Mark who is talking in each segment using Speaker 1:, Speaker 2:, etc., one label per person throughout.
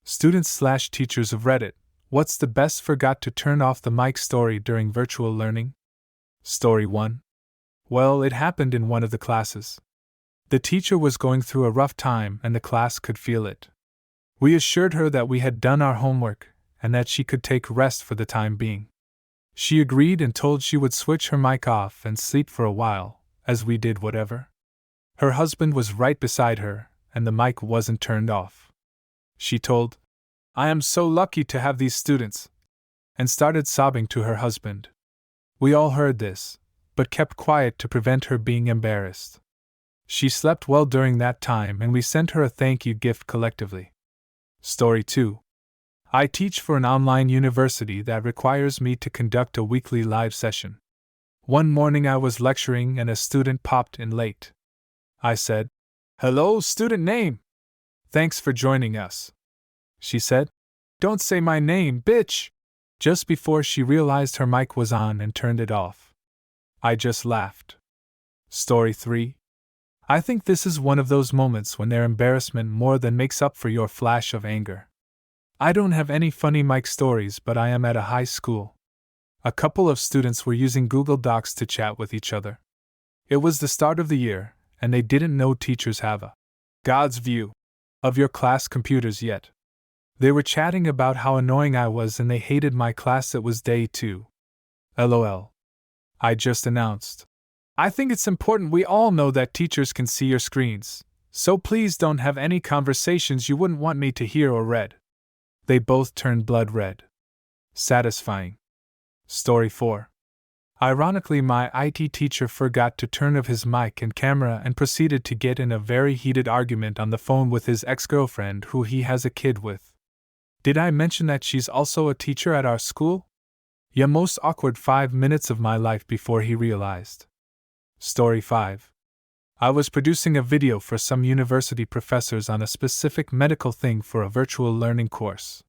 Speaker 1: Students/teachers of Reddit, what's the best forgot to turn off the mic story during virtual learning? Story 1. Well, it happened in one of the classes. The teacher was going through a rough time and the class could feel it. We assured her that we had done our homework and that she could take rest for the time being. She agreed and told she would switch her mic off and sleep for a while, as we did whatever. Her husband was right beside her, and the mic wasn't turned off. She told, "I am so lucky to have these students," and started sobbing to her husband. We all heard this, but kept quiet to prevent her being embarrassed. She slept well during that time and we sent her a thank you gift collectively. Story 2. I teach for an online university that requires me to conduct a weekly live session. One morning I was lecturing and a student popped in late. I said, "Hello, student name. Thanks for joining us." She said, "Don't say my name, bitch," just before she realized her mic was on and turned it off. I just laughed. Story 3. I think this is one of those moments when their embarrassment more than makes up for your flash of anger. I don't have any funny mic stories, but I am at a high school. A couple of students were using Google Docs to chat with each other. It was the start of the year, and they didn't know teachers have a God's view of your class computers yet. They were chatting about how annoying I was and they hated my class. It was day 2. LOL. I just announced, "I think it's important we all know that teachers can see your screens, so please don't have any conversations you wouldn't want me to hear or read." They both turned blood red. Satisfying. Story 4. Ironically, my IT teacher forgot to turn off his mic and camera and proceeded to get in a very heated argument on the phone with his ex-girlfriend who he has a kid with. Did I mention that she's also a teacher at our school? Yeah, most awkward 5 minutes of my life before he realized. Story 5. I was producing a video for some university professors on a specific medical thing for a virtual learning course.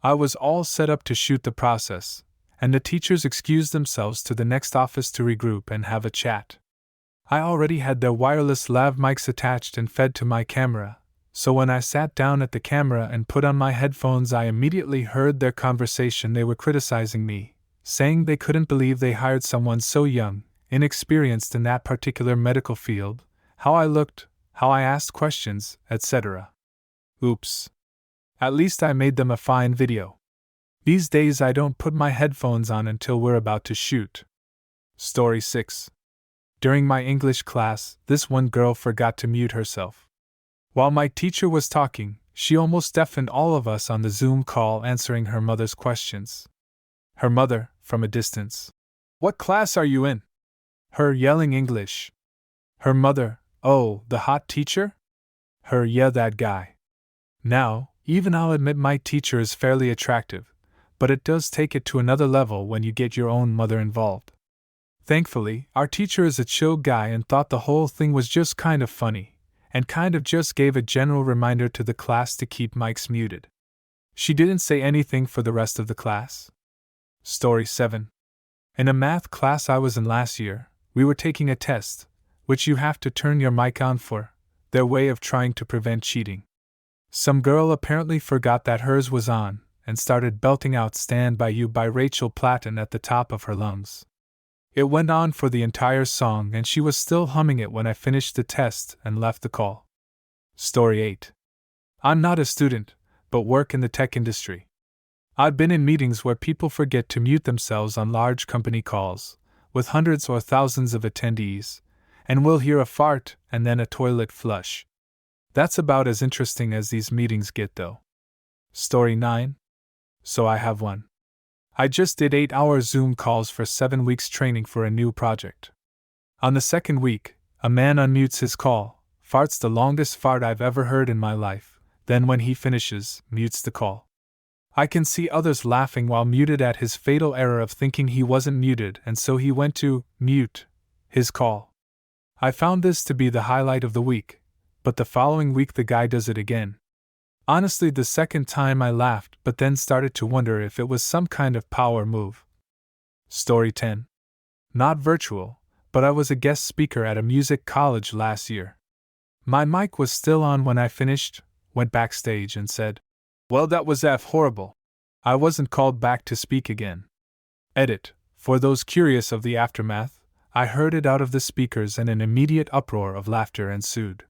Speaker 1: I was all set up to shoot the process, and the teachers excused themselves to the next office to regroup and have a chat. I already had their wireless lav mics attached and fed to my camera, so when I sat down at the camera and put on my headphones, I immediately heard their conversation. They were criticizing me, saying they couldn't believe they hired someone so young, inexperienced in that particular medical field, how I looked, how I asked questions, etc. Oops. At least I made them a fine video. These days I don't put my headphones on until we're about to shoot. Story 6. During my English class, this one girl forgot to mute herself. While my teacher was talking, she almost deafened all of us on the Zoom call answering her mother's questions. Her mother, from a distance, "What class are you in?" Her yelling English. Her mother, "Oh, the hot teacher?" Her, "Yeah, that guy." Now, even I'll admit my teacher is fairly attractive, but it does take it to another level when you get your own mother involved. Thankfully, our teacher is a chill guy and thought the whole thing was just kind of funny, and kind of just gave a general reminder to the class to keep mics muted. She didn't say anything for the rest of the class. Story 7. In a math class I was in last year, we were taking a test, which you have to turn your mic on for, their way of trying to prevent cheating. Some girl apparently forgot that hers was on, and started belting out "Stand By You" by Rachel Platten at the top of her lungs. It went on for the entire song and she was still humming it when I finished the test and left the call. Story 8. I'm not a student, but work in the tech industry. I've been in meetings where people forget to mute themselves on large company calls, with hundreds or thousands of attendees, and we'll hear a fart and then a toilet flush. That's about as interesting as these meetings get, though. Story 9. So I have one. I just did 8-hour Zoom calls for 7 weeks training for a new project. On the second week, a man unmutes his call, farts the longest fart I've ever heard in my life, then when he finishes, mutes the call. I can see others laughing while muted at his fatal error of thinking he wasn't muted, and so he went to mute his call. I found this to be the highlight of the week, but the following week the guy does it again. Honestly, the second time I laughed, but then started to wonder if it was some kind of power move. Story 10. Not virtual, but I was a guest speaker at a music college last year. My mic was still on when I finished, went backstage and said, Well, that was horrible. I wasn't called back to speak again. Edit. For those curious of the aftermath, I heard it out of the speakers and an immediate uproar of laughter ensued.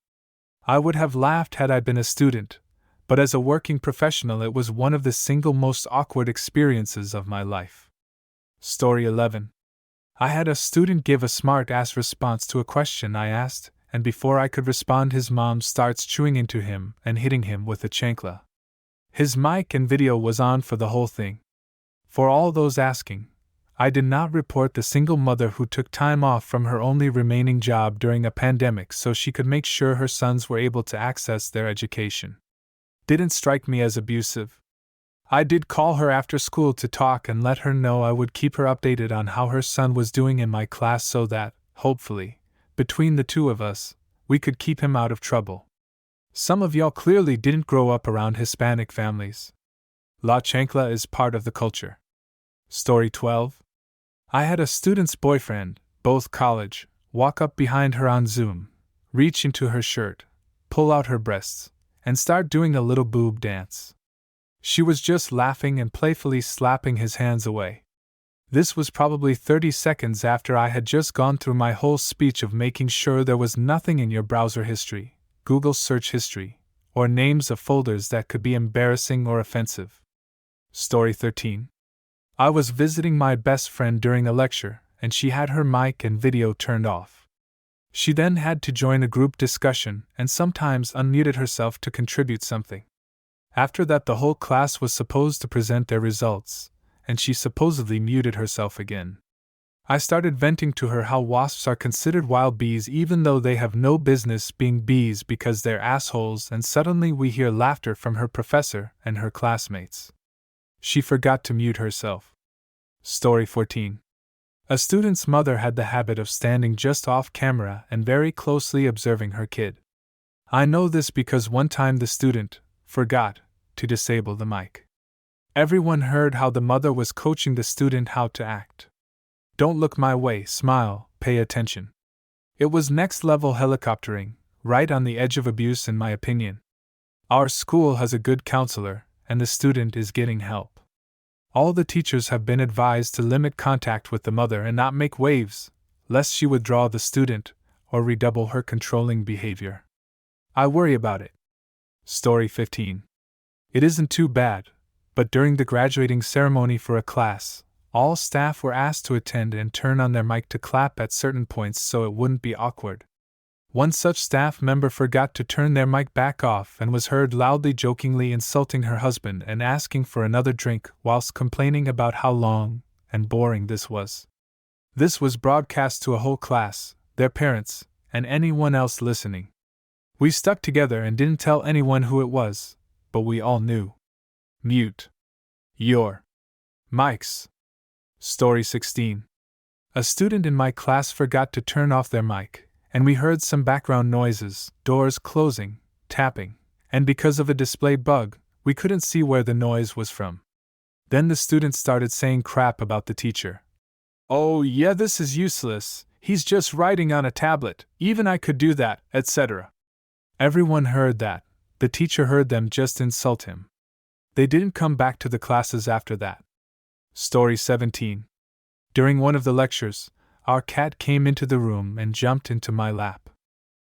Speaker 1: I would have laughed had I been a student, but as a working professional it was one of the single most awkward experiences of my life. Story 11. I had a student give a smart-ass response to a question I asked, and before I could respond his mom starts chewing into him and hitting him with a chancla. His mic and video was on for the whole thing. For all those asking, I did not report the single mother who took time off from her only remaining job during a pandemic so she could make sure her sons were able to access their education. Didn't strike me as abusive. I did call her after school to talk and let her know I would keep her updated on how her son was doing in my class so that, hopefully, between the two of us, we could keep him out of trouble. Some of y'all clearly didn't grow up around Hispanic families. La chancla is part of the culture. Story 12. I had a student's boyfriend, both college, walk up behind her on Zoom, reach into her shirt, pull out her breasts, and start doing a little boob dance. She was just laughing and playfully slapping his hands away. This was probably 30 seconds after I had just gone through my whole speech of making sure there was nothing in your browser history, Google search history, or names of folders that could be embarrassing or offensive. Story 13. I was visiting my best friend during a lecture, and she had her mic and video turned off. She then had to join a group discussion and sometimes unmuted herself to contribute something. After that, the whole class was supposed to present their results, and she supposedly muted herself again. I started venting to her how wasps are considered wild bees even though they have no business being bees because they're assholes, and suddenly we hear laughter from her professor and her classmates. She forgot to mute herself. Story 14. A student's mother had the habit of standing just off camera and very closely observing her kid. I know this because one time the student forgot to disable the mic. Everyone heard how the mother was coaching the student how to act. Don't look my way, smile, pay attention. It was next level helicoptering, right on the edge of abuse in my opinion. Our school has a good counselor, and the student is getting help. All the teachers have been advised to limit contact with the mother and not make waves, lest she withdraw the student or redouble her controlling behavior. I worry about it. Story 15. It isn't too bad, but during the graduating ceremony for a class, all staff were asked to attend and turn on their mic to clap at certain points so it wouldn't be awkward. One such staff member forgot to turn their mic back off and was heard loudly jokingly insulting her husband and asking for another drink whilst complaining about how long and boring this was. This was broadcast to a whole class, their parents, and anyone else listening. We stuck together and didn't tell anyone who it was, but we all knew. Mute your mics. Story 16. A student in my class forgot to turn off their mic, and we heard some background noises, doors closing, tapping, and because of a display bug, we couldn't see where the noise was from. Then the student started saying crap about the teacher. Oh yeah, this is useless, he's just writing on a tablet, even I could do that, etc. Everyone heard that. The teacher heard them just insult him. They didn't come back to the classes after that. Story 17. During one of the lectures, our cat came into the room and jumped into my lap.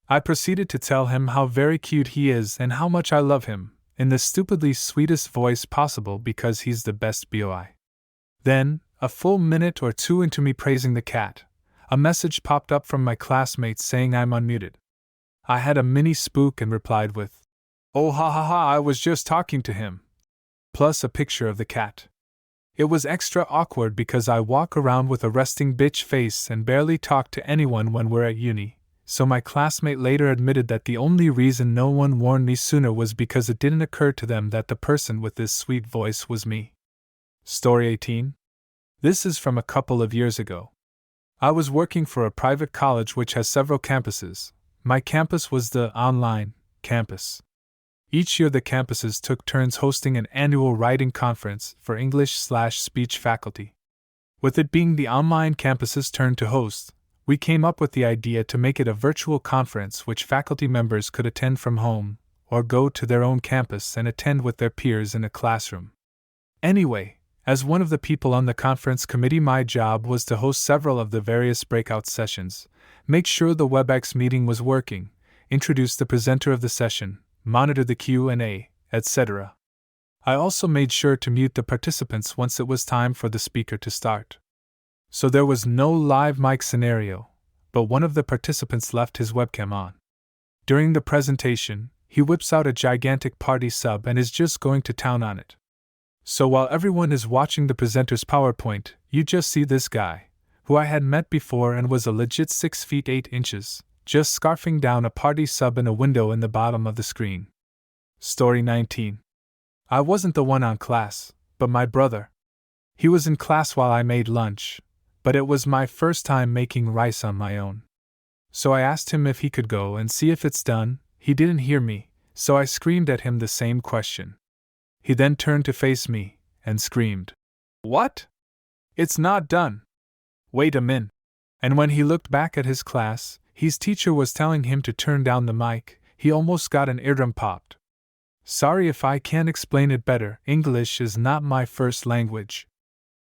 Speaker 1: I proceeded to tell him how very cute he is and how much I love him, in the stupidly sweetest voice possible because he's the best boy. Then, a full minute or two into me praising the cat, a message popped up from my classmates saying I'm unmuted. I had a mini spook and replied with, "Oh ha ha ha, I was just talking to him," plus a picture of the cat. It was extra awkward because I walk around with a resting bitch face and barely talk to anyone when we're at uni, so my classmate later admitted that the only reason no one warned me sooner was because it didn't occur to them that the person with this sweet voice was me. Story 18. This is from a couple of years ago. I was working for a private college which has several campuses. My campus was the online campus. Each year the campuses took turns hosting an annual writing conference for English/speech faculty. With it being the online campus's turn to host, we came up with the idea to make it a virtual conference which faculty members could attend from home, or go to their own campus and attend with their peers in a classroom. Anyway, as one of the people on the conference committee, my job was to host several of the various breakout sessions, make sure the WebEx meeting was working, introduce the presenter of the session, monitor the Q&A, etc. I also made sure to mute the participants once it was time for the speaker to start. So there was no live mic scenario, but one of the participants left his webcam on. During the presentation, he whips out a gigantic party sub and is just going to town on it. So while everyone is watching the presenter's PowerPoint, you just see this guy, who I had met before and was a legit 6 feet 8 inches, just scarfing down a party sub in a window in the bottom of the screen. Story 19. I wasn't the one on class, but my brother. He was in class while I made lunch, but it was my first time making rice on my own. So I asked him if he could go and see if it's done. He didn't hear me, so I screamed at him the same question. He then turned to face me and screamed, "What? It's not done. Wait a min." And when he looked back at his class, his teacher was telling him to turn down the mic. He almost got an eardrum popped. Sorry if I can't explain it better, English is not my first language,